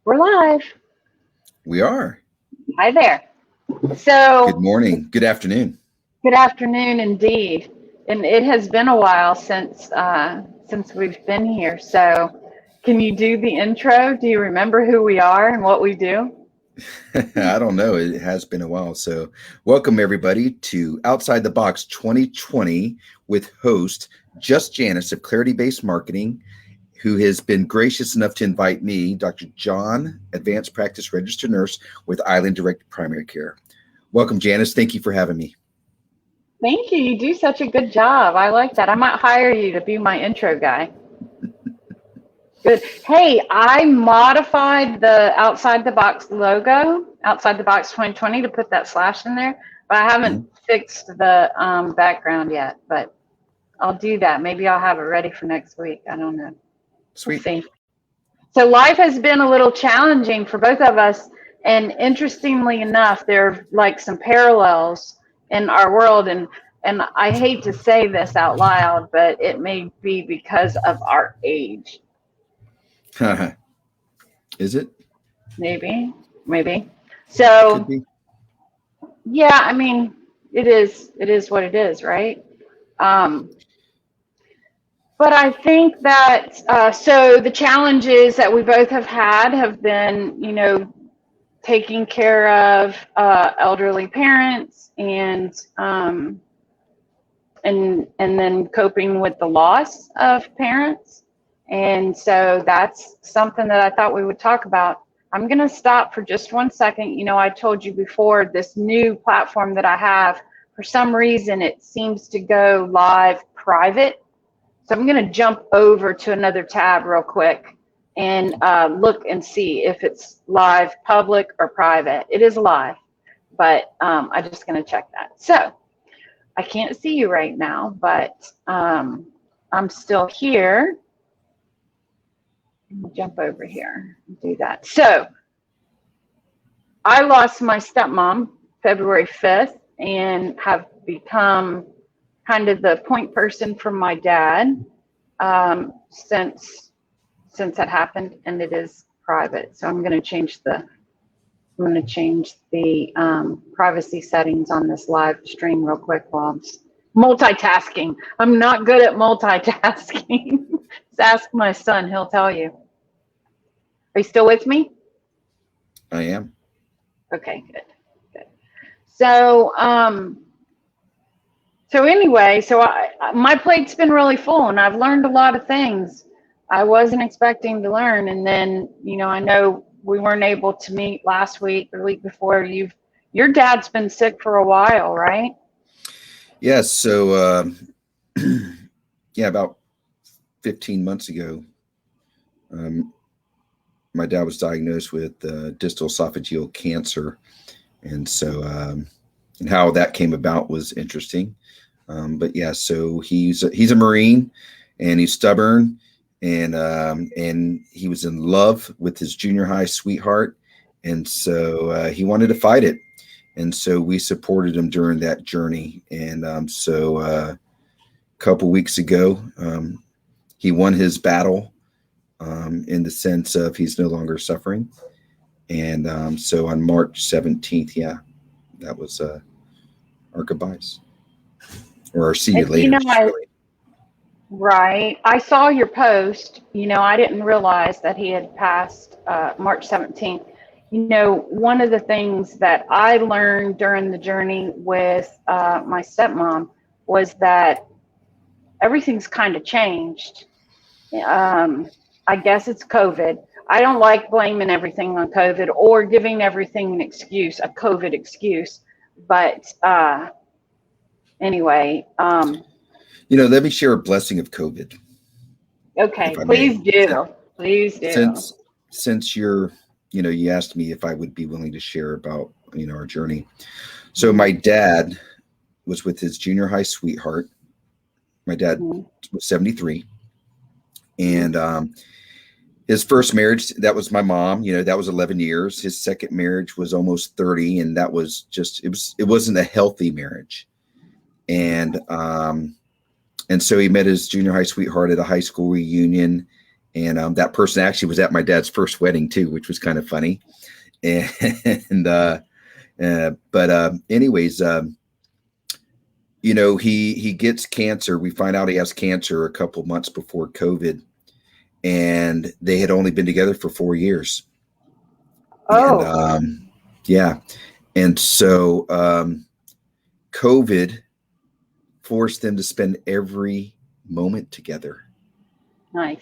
We're live. We are. Hi there. Good So, morning. Good afternoon. good afternoon indeed. And it has been a while since we've been here. So, can you do the intro? Do you remember who we are and what we do? I don't know. It has been a while. So, welcome everybody to Outside the Box 2020 with host Just Jannis of Clarity Based Marketing, who has been gracious enough to invite me, Dr. John, Advanced Practice Registered Nurse with Island Direct Primary Care. Welcome, Jannis. Thank you for having me. Thank you. You do such a good job. I like that. I might hire you to be my intro guy. Good. Hey, I modified the outside the box logo, outside the box 2020, to put that slash in there, but I haven't fixed the background yet. But I'll do that. Maybe I'll have it ready for next week. I don't know. We'll Sweet. see. So life has been a little challenging for both of us. And interestingly enough, there are like some parallels in our world. And I hate to say this out loud, but it may be because of our age. Is it? Maybe. Could So be. yeah, I mean, it is what it is, right? Um, but I think that so the challenges that we both have had have been, taking care of elderly parents and then coping with the loss of parents. And so that's something that I thought we would talk about. I'm going to stop for just 1 second. I told you before, this new platform that I have, for some reason, it seems to go live private. So I'm going to jump over to another tab real quick and look and see if it's live, public, or private. It is live, but I'm just going to check that. So I can't see you right now, but I'm still here. Let me jump over here and do that. So I lost my stepmom February 5th and have become kind of the point person for my dad since that happened, and it is private. So I'm going to change the privacy settings on this live stream real quick while I'm multitasking. I'm not good at multitasking. Just ask my son, he'll tell you. Are you still with me? I am. Okay, good. So, anyway, my plate's been really full, and I've learned a lot of things I wasn't expecting to learn. And then, I know we weren't able to meet last week or the week before. Your dad's been sick for a while, right? Yes. So, yeah, about 15 months ago, my dad was diagnosed with distal esophageal cancer. And so, and how that came about was interesting. But yeah, so he's a Marine, and he's stubborn, and he was in love with his junior high sweetheart, and so he wanted to fight it, and so we supported him during that journey. And a couple weeks ago, he won his battle, in the sense of he's no longer suffering. And so on March 17th, yeah, that was our goodbyes, or our see you later. Right. I saw your post. I didn't realize that he had passed March 17th. One of the things that I learned during the journey with my stepmom was that everything's kind of changed. I guess it's COVID. I don't like blaming everything on COVID or giving everything an excuse, a COVID excuse. But anyway. Let me share a blessing of COVID. Okay, please do. Please do. Since you asked me if I would be willing to share about, our journey. So my dad was with his junior high sweetheart. My dad was 73. And his first marriage, that was my mom, that was 11 years. His second marriage was almost 30. And that was it wasn't a healthy marriage. And so he met his junior high sweetheart at a high school reunion, And that person actually was at my dad's first wedding too, which was kind of funny. And anyways, you know, he gets cancer. We find out he has cancer a couple months before COVID, and they had only been together for 4 years. Oh. And yeah, and so COVID forced them to spend every moment together. Nice.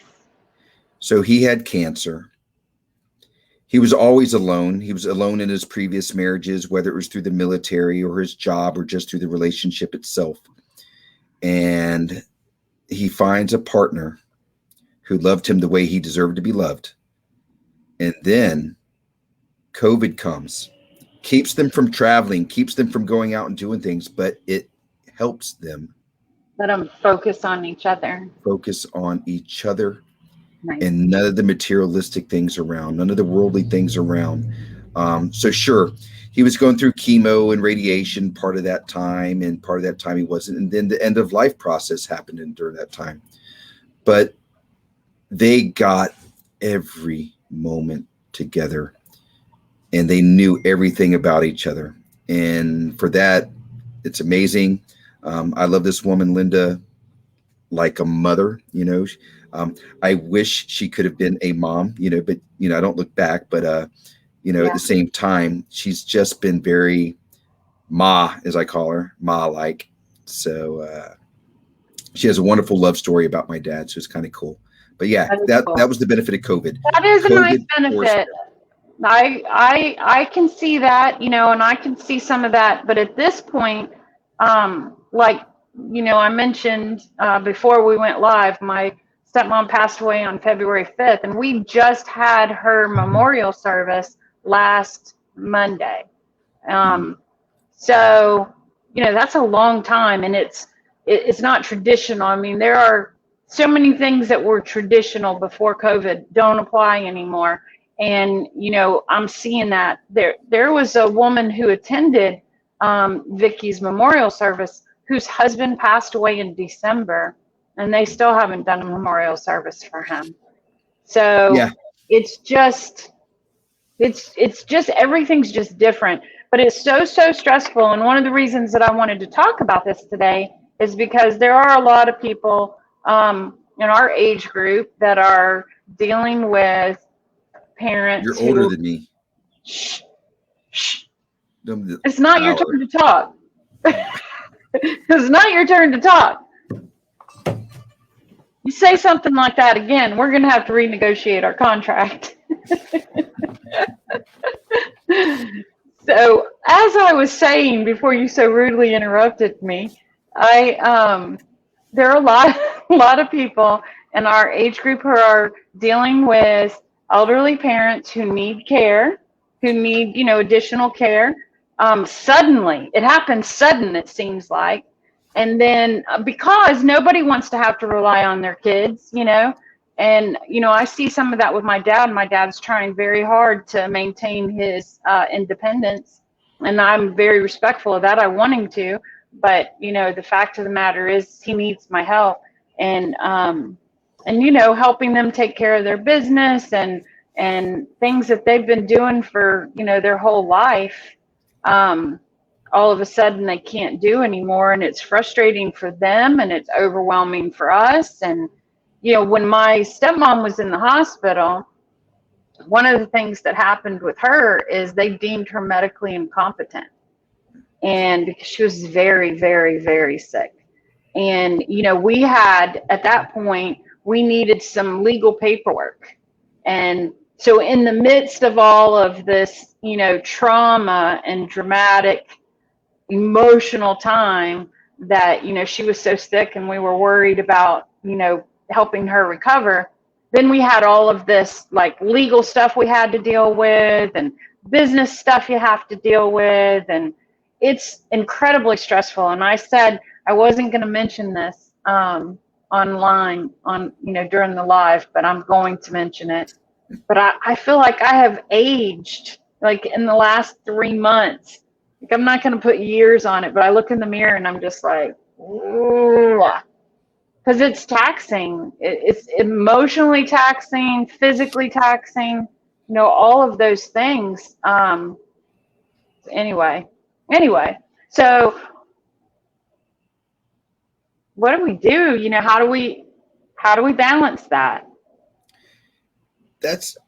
So he had cancer. He was always alone. He was alone in his previous marriages, whether it was through the military or his job or just through the relationship itself. And he finds a partner who loved him the way he deserved to be loved. And then COVID comes, keeps them from traveling, keeps them from going out and doing things, but it helps them. Let them focus on each other. Focus on each other. Nice. And none of the materialistic things around, none of the worldly things around. So sure, he was going through chemo and radiation part of that time, and part of that time he wasn't. And then the end of life process happened during that time. But they got every moment together, and they knew everything about each other. And for that, it's amazing. I love this woman, Linda, like a mother, you know. I wish she could have been a mom, you know, but, you know, I don't look back, but, you know, at the same time, she's just been very Ma, as I call her, Ma-like. So she has a wonderful love story about my dad. So it's kind of cool. But yeah, that was the benefit of COVID. That is COVID a nice benefit. I can see that, you know, and I can see some of that. But at this point, like, you know, I mentioned before we went live, my stepmom passed away on February 5th, and we just had her memorial service last Monday. So, you know, that's a long time, and it's not traditional. I mean, there are so many things that were traditional before COVID don't apply anymore. And, you know, I'm seeing that there was a woman who attended Vicky's memorial service whose husband passed away in December, and they still haven't done a memorial service for him. So yeah. It's just everything's just different, but it's so stressful. And one of the reasons that I wanted to talk about this today is because there are a lot of people in our age group that are dealing with parents. You're older than me. Shh. It's not your turn to talk. It's not your turn to talk. You say something like that again, we're going to have to renegotiate our contract. So, as I was saying before you so rudely interrupted me, there are a lot of people in our age group who are dealing with elderly parents who need care, who need, you know, additional care. Suddenly, it happens sudden, it seems like. And then because nobody wants to have to rely on their kids, you know, and, you know, I see some of that with my dad. My dad's trying very hard to maintain his independence, and I'm very respectful of that. I want him to, but, you know, the fact of the matter is he needs my help, and you know, helping them take care of their business and things that they've been doing for, you know, their whole life. All of a sudden they can't do anymore, and it's frustrating for them, and it's overwhelming for us. And, you know, when my stepmom was in the hospital, one of the things that happened with her is they deemed her medically incompetent, and because she was very, very, very sick. And, you know, we had, at that point, we needed some legal paperwork. And so in the midst of all of this, you know, trauma and dramatic emotional time that, you know, she was so sick and we were worried about, you know, helping her recover, then we had all of this like legal stuff we had to deal with, and business stuff you have to deal with, and it's incredibly stressful. And I said I wasn't going to mention this online on, you know, during the live, but I'm going to mention it. But I feel like I have aged like in the last 3 months. Like, I'm not going to put years on it, but I look in the mirror and I'm just like, ooh. because it's taxing. It's emotionally taxing, physically taxing, all of those things. Anyway, so what do we do? How do we balance that? That's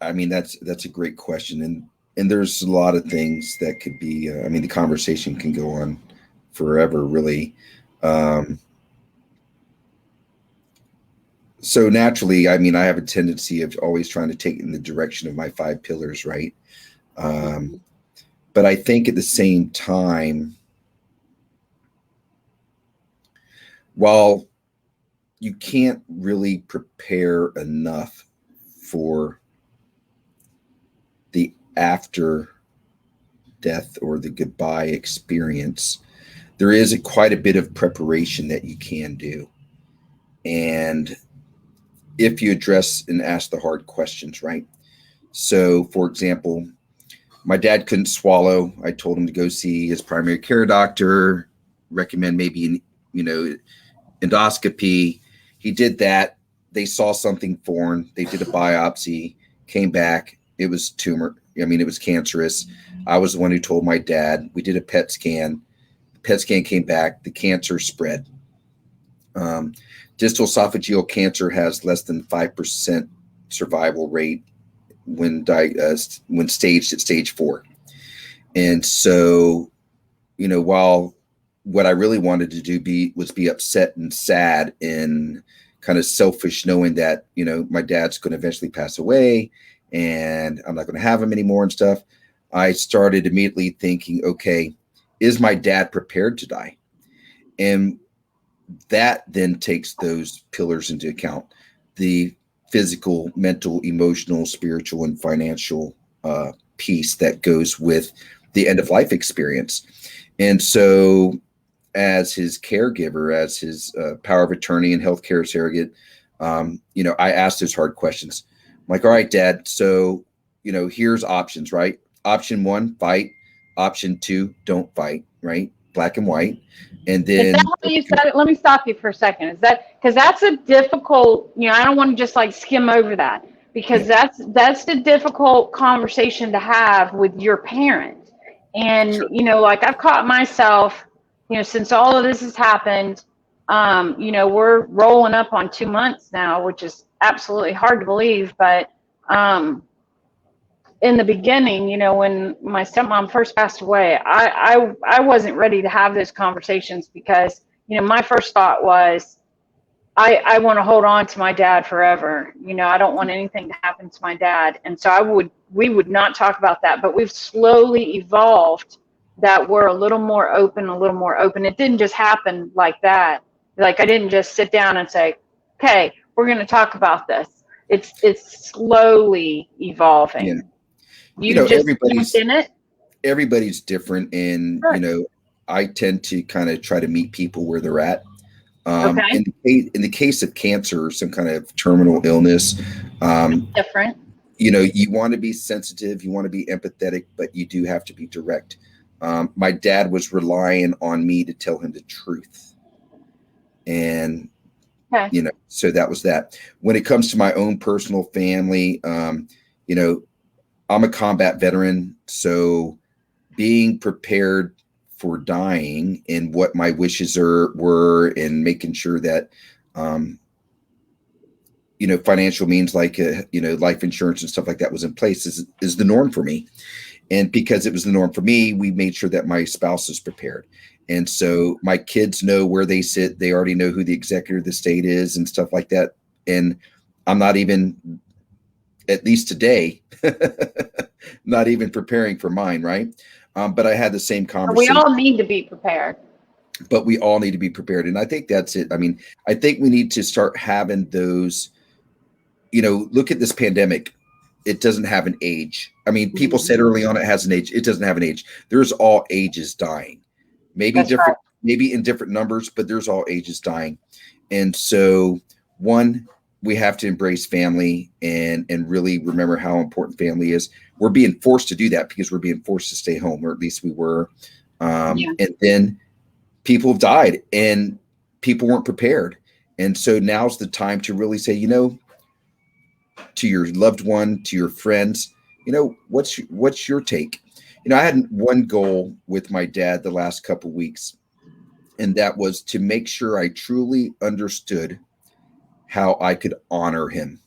a great question, and there's a lot of things that could be. The conversation can go on forever, really. So naturally, I have a tendency of always trying to take it in the direction of my 5 pillars, right? But I think at the same time, while you can't really prepare enough for the after death or the goodbye experience, there is quite a bit of preparation that you can do. And if you address and ask the hard questions, right? So, for example, my dad couldn't swallow. I told him to go see his primary care doctor, recommend maybe, endoscopy. He did that. They saw something foreign. They did a biopsy, came back. It was tumor. It was cancerous. I was the one who told my dad. We did a PET scan. The PET scan came back. The cancer spread. Distal esophageal cancer has less than 5% survival rate when staged at stage 4. And so, while what I really wanted to do was be upset and sad and kind of selfish, knowing that, my dad's going to eventually pass away and I'm not going to have him anymore and stuff, I started immediately thinking, okay, is my dad prepared to die? And that then takes those pillars into account: the physical, mental, emotional, spiritual, and financial piece that goes with the end of life experience. And so, as his caregiver, as his power of attorney and healthcare surrogate, I asked those hard questions. I'm like, all right, Dad, so, here's options, right? Option 1, fight. Option 2, don't fight, right? Black and white. And then, is that how you said it? Let me stop you for a second. Is that because that's a difficult? I don't want to just like skim over that, because that's the difficult conversation to have with your parent. And like I've caught myself, since all of this has happened, we're rolling up on 2 months now, which is absolutely hard to believe, but in the beginning, when my stepmom first passed away, I wasn't ready to have those conversations, because, my first thought was, I want to hold on to my dad forever. I don't want anything to happen to my dad. And so we would not talk about that, but we've slowly evolved that we're a little more open. It didn't just happen like that. Like I didn't just sit down and say, okay, we're going to talk about this. It's slowly evolving. Yeah. You just jumped in it. Everybody's different, and Sure. I tend to kind of try to meet people where they're at. Okay. In the case of cancer or some kind of terminal illness, Different. you want to be sensitive, you want to be empathetic, but you do have to be direct. My dad was relying on me to tell him the truth, and Okay. so that was that. When it comes to my own personal family, I'm a combat veteran, so being prepared for dying and what my wishes were, and making sure that, financial means like, life insurance and stuff like that was in place is the norm for me. And because it was the norm for me, we made sure that my spouse is prepared. And so my kids know where they sit. They already know who the executor of the state is and stuff like that. And I'm not even, at least today, not even preparing for mine, right? But I had the same conversation. We all need to be prepared. But we all need to be prepared. And I think that's it. I think we need to start having those, look at this pandemic. It doesn't have an age. People said early on it has an age. It doesn't have an age. There's all ages dying. Maybe That's different, right. maybe in different numbers, but there's all ages dying. And so, one, we have to embrace family and really remember how important family is. We're being forced to do that because we're being forced to stay home, or at least we were. And then people have died and people weren't prepared. And so now's the time to really say, you know, to your loved one, to your friends, you know, what's your take? You know, I had one goal with my dad the last couple of weeks, and that was to make sure I truly understood how I could honor him.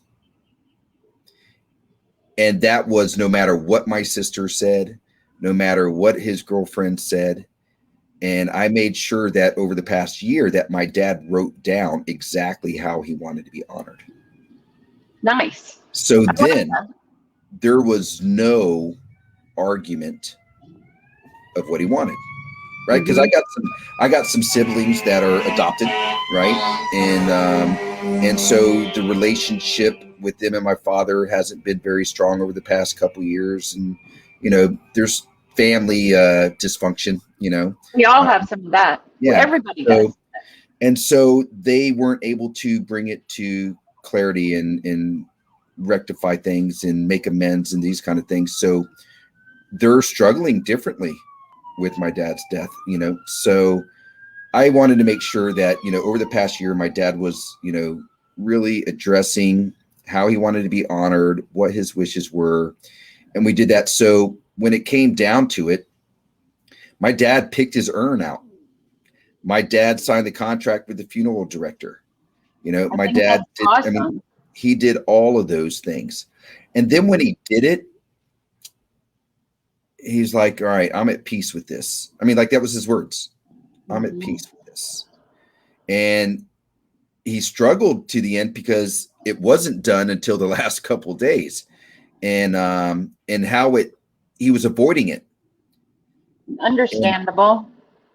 And that was no matter what my sister said, no matter what his girlfriend said. And I made sure that over the past year that my dad wrote down exactly how he wanted to be honored. Nice. So then there was no argument of what he wanted, right? Because I got some siblings that are adopted, right? And so the relationship with them and my father hasn't been very strong over the past couple of years, and you know, there's family dysfunction. You know, We all have some of that. yeah. Everybody does. And so they weren't able to bring it to clarity and rectify things and make amends and these kind of things. So they're struggling differently with my dad's death, you know. So I wanted to make sure that, you know, over the past year, my dad was, you know, really addressing how he wanted to be honored, what his wishes were. And we did that. So when it came down to it, my dad picked his urn out. My dad signed the contract with the funeral director. You know, my dad did, awesome. I mean, he did all of those things. And then when he did it, he's like, all right, I'm at peace with this. I mean, like that was his words. I'm at peace with this. And he struggled to the end because it wasn't done until the last couple of days. And how he was avoiding it. Understandable.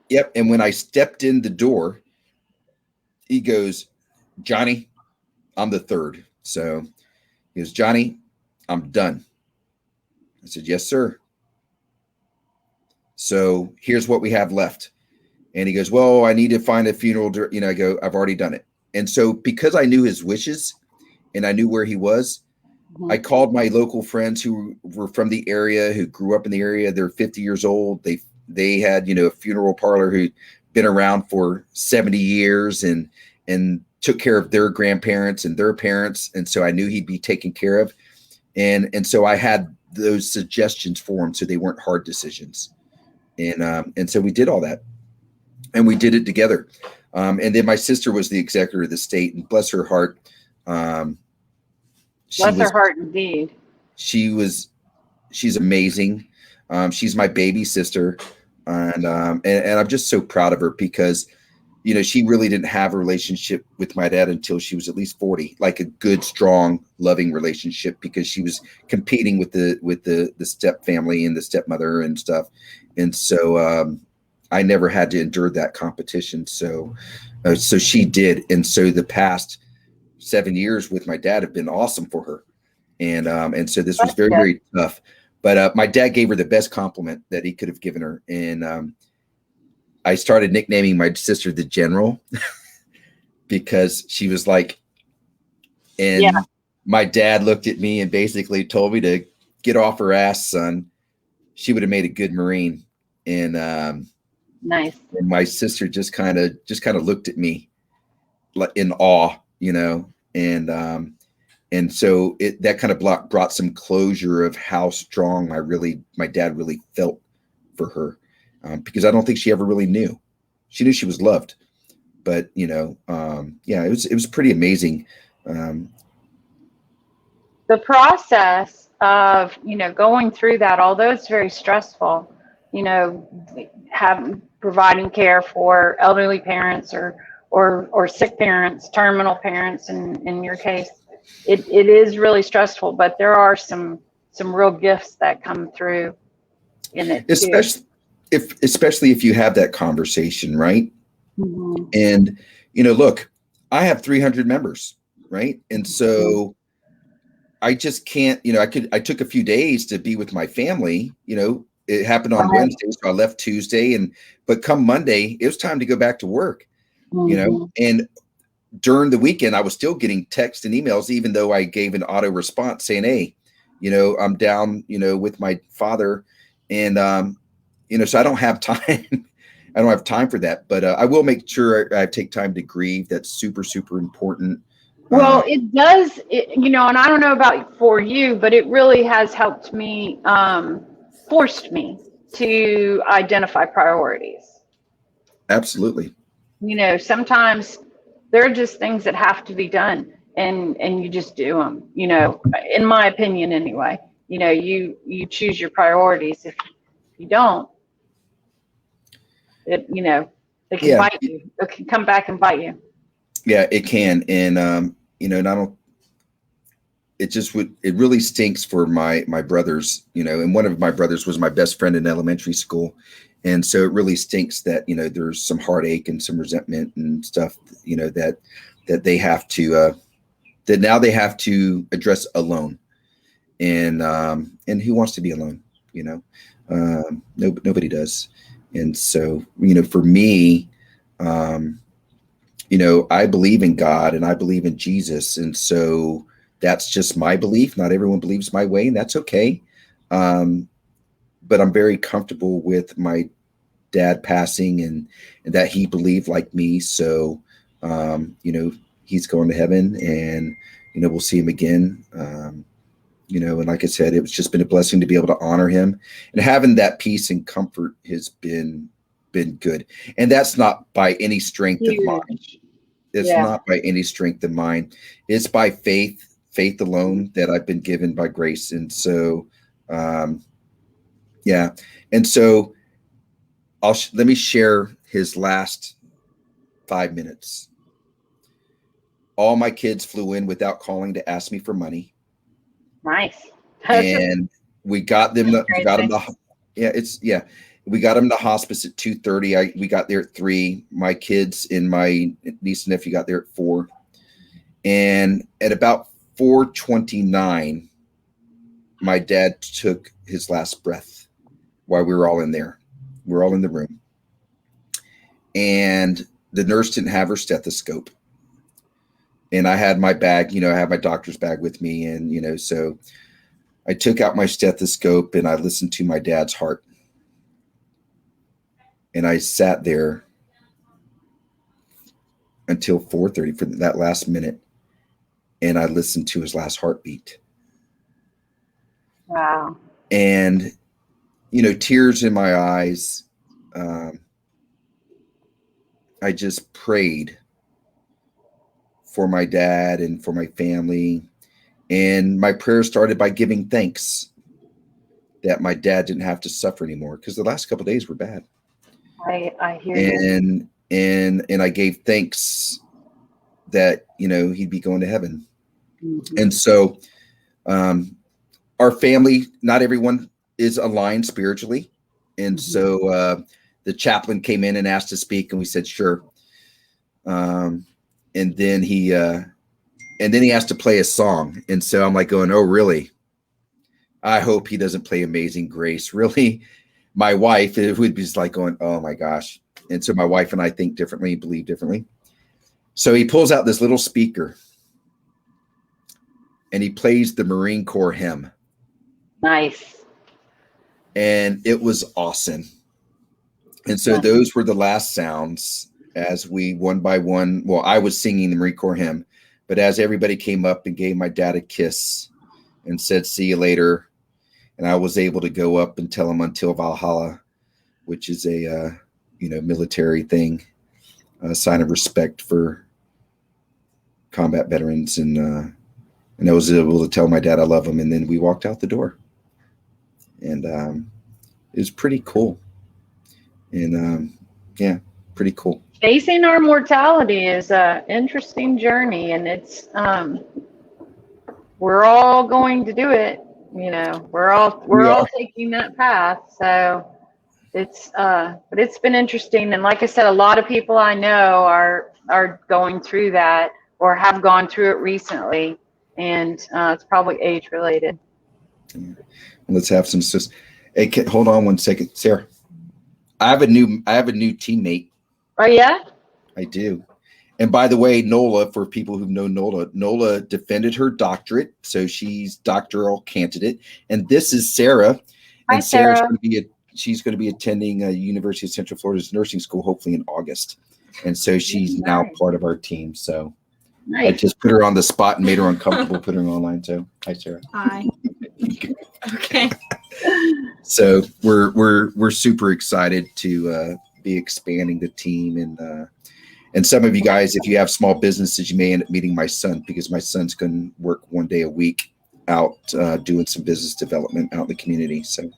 Yep. And when I stepped in the door, he goes, Johnny, I'm the third. So he goes, Johnny, I'm done. I said, yes, sir. So here's what we have left. And he goes, well, I need to find a funeral. You know, I go, I've already done it. And so because I knew his wishes and I knew where he was, I called my local friends who were from the area, who grew up in the area. They're 50 years old. They had, you know, a funeral parlor who'd been around for 70 years and took care of their grandparents and their parents. And so I knew he'd be taken care of. And so I had those suggestions for him so they weren't hard decisions. And so we did all that. And we did it together. And then my sister was the executor of the state, and bless her heart. Bless her heart indeed. She's amazing. She's my baby sister. And I'm just so proud of her because, you know, she really didn't have a relationship with my dad until she was at least 40, like a good, strong, loving relationship, because she was competing with the step family and the stepmother and stuff. And so, I never had to endure that competition. So she did. And so the past 7 years with my dad have been awesome for her. And so this was very, very tough, but my dad gave her the best compliment that he could have given her. And I started nicknaming my sister the General because she was like, and my dad looked at me and basically told me to get off her ass, son. She would have made a good Marine. And nice. And my sister just kind of looked at me like in awe, you know, and so that kind of brought some closure of how strong my dad really felt for her, because I don't think she ever really knew. She knew she was loved, but you know, it was pretty amazing. The process of, you know, going through that, although it's very stressful, you know, providing care for elderly parents or sick parents, terminal parents, in your case, it is really stressful, but there are some real gifts that come through in it, especially if you have that conversation, right? Mm-hmm. And you know, look, I have 300 members, right? And so I just can't, you know, I took a few days to be with my family, you know. It happened on Wednesday, so I left Tuesday, but come Monday, it was time to go back to work, you know. And during the weekend, I was still getting texts and emails, even though I gave an auto response saying, hey, you know, I'm down, you know, with my father. And, you know, so I don't have time. I don't have time for that, but I will make sure I take time to grieve. That's super, super important. Well, it does, you know, and I don't know about for you, but it really has helped me, forced me to identify priorities. Absolutely. You know, sometimes there are just things that have to be done, and you just do them, you know, in my opinion anyway. You know, you choose your priorities. If you don't, it, you know, it can Yeah. bite you. It can come back and bite you. Yeah, it can. And, you know, and I don't, it just would, it really stinks for my brothers, you know, and one of my brothers was my best friend in elementary school. And so it really stinks that, you know, there's some heartache and some resentment and stuff, you know, that they have to, that now they have to address alone. And who wants to be alone, you know? Nobody does. And so, you know, for me, you know, I believe in God and I believe in Jesus. And so that's just my belief. Not everyone believes my way, and that's okay. But I'm very comfortable with my dad passing and that he believed like me. So, you know, he's going to heaven, and, you know, we'll see him again. You know, and like I said, it's just been a blessing to be able to honor him, and having that peace and comfort has been good. And that's not by any strength of mine. Huge. It's Yeah. not by any strength of mine. It's by faith alone that I've been given by grace. And so, yeah. And so let me share his last 5 minutes. All my kids flew in without calling to ask me for money. Nice. And we got them, we got them to, we got them to hospice at 2:30. We got there at 3. My kids and my niece and nephew got there at 4. And at about 4:29, my dad took his last breath while we were all in there. We were all in the room. And the nurse didn't have her stethoscope. And I had my bag, you know, I had my doctor's bag with me. And, you know, so I took out my stethoscope and I listened to my dad's heart. And I sat there until 4:30 for that last minute. And I listened to his last heartbeat. Wow. And, you know, tears in my eyes. I just prayed for my dad and for my family. And my prayer started by giving thanks that my dad didn't have to suffer anymore, because the last couple of days were bad. I hear you. And I gave thanks that, you know, he'd be going to heaven. Mm-hmm. And so our family, not everyone is aligned spiritually. And so the chaplain came in and asked to speak, and we said, sure. And then he asked to play a song. And so I'm like going, oh, really? I hope he doesn't play Amazing Grace. Really? My wife, it would be just like going, oh my gosh. And so my wife and I think differently, believe differently. So he pulls out this little speaker and he plays the Marine Corps hymn. Nice. And it was awesome. And so those were the last sounds as we one by one, well, I was singing the Marine Corps hymn, but as everybody came up and gave my dad a kiss and said, see you later. And I was able to go up and tell him until Valhalla, which is a, you know, military thing, a sign of respect for combat veterans. And I was able to tell my dad I love him. And then we walked out the door. And it was pretty cool. And yeah, pretty cool. Facing our mortality is an interesting journey, and it's we're all going to do it. You know, we're all taking that path. So it's but it's been interesting, and like I said, a lot of people I know are going through that or have gone through it recently, and it's probably age related. Yeah. Let's have some. Hey, hold on one second, Sarah. I have a new teammate. Oh yeah, I do. And by the way, Nola, for people who know Nola defended her doctorate, so she's doctoral candidate. And this is Sarah. Hi, and Sarah's Sarah. going to be she's going to be attending University of Central Florida's nursing school, hopefully in August. And so she's now part of our team. So I just put her on the spot and made her uncomfortable putting her online. So hi, Sarah. Hi. Okay. So we're super excited to be expanding the team, and some of you guys, if you have small businesses, you may end up meeting my son, because my son's going to work one day a week out doing some business development out in the community. So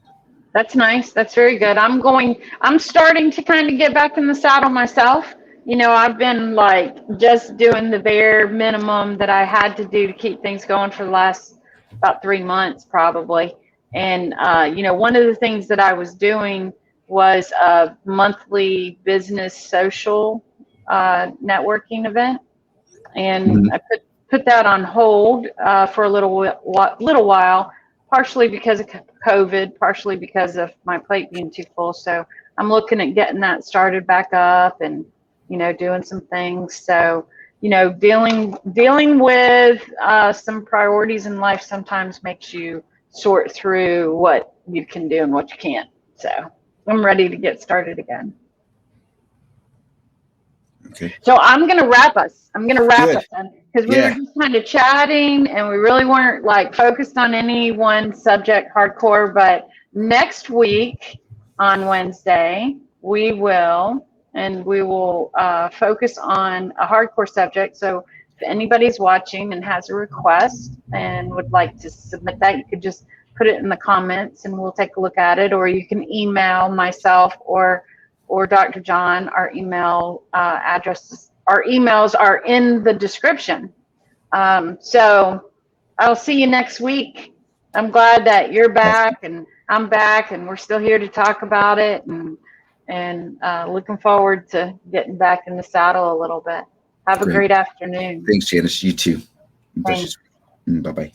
that's nice. That's very good. I'm starting to kind of get back in the saddle myself. You know, I've been like just doing the bare minimum that I had to do to keep things going for the last about 3 months probably. And, you know, one of the things that I was doing was a monthly business social networking event. And I put that on hold for a little while, partially because of COVID, partially because of my plate being too full. So I'm looking at getting that started back up and, you know, doing some things. So, you know, dealing with some priorities in life sometimes makes you sort through what you can do and what you can't. So I'm ready to get started again. okay. So I'm going to wrap us. Because we Yeah. were just kind of chatting and we really weren't like focused on any one subject hardcore. But next week on Wednesday, we will focus on a hardcore subject. So if anybody's watching and has a request and would like to submit that, you could just put it in the comments and we'll take a look at it. Or you can email myself or Dr. John. Our email addresses, our emails are in the description. So I'll see you next week. I'm glad that you're back and I'm back and we're still here to talk about it, and looking forward to getting back in the saddle a little bit. Have a great afternoon. Thanks, Jannis. You too. Thanks. Bye-bye.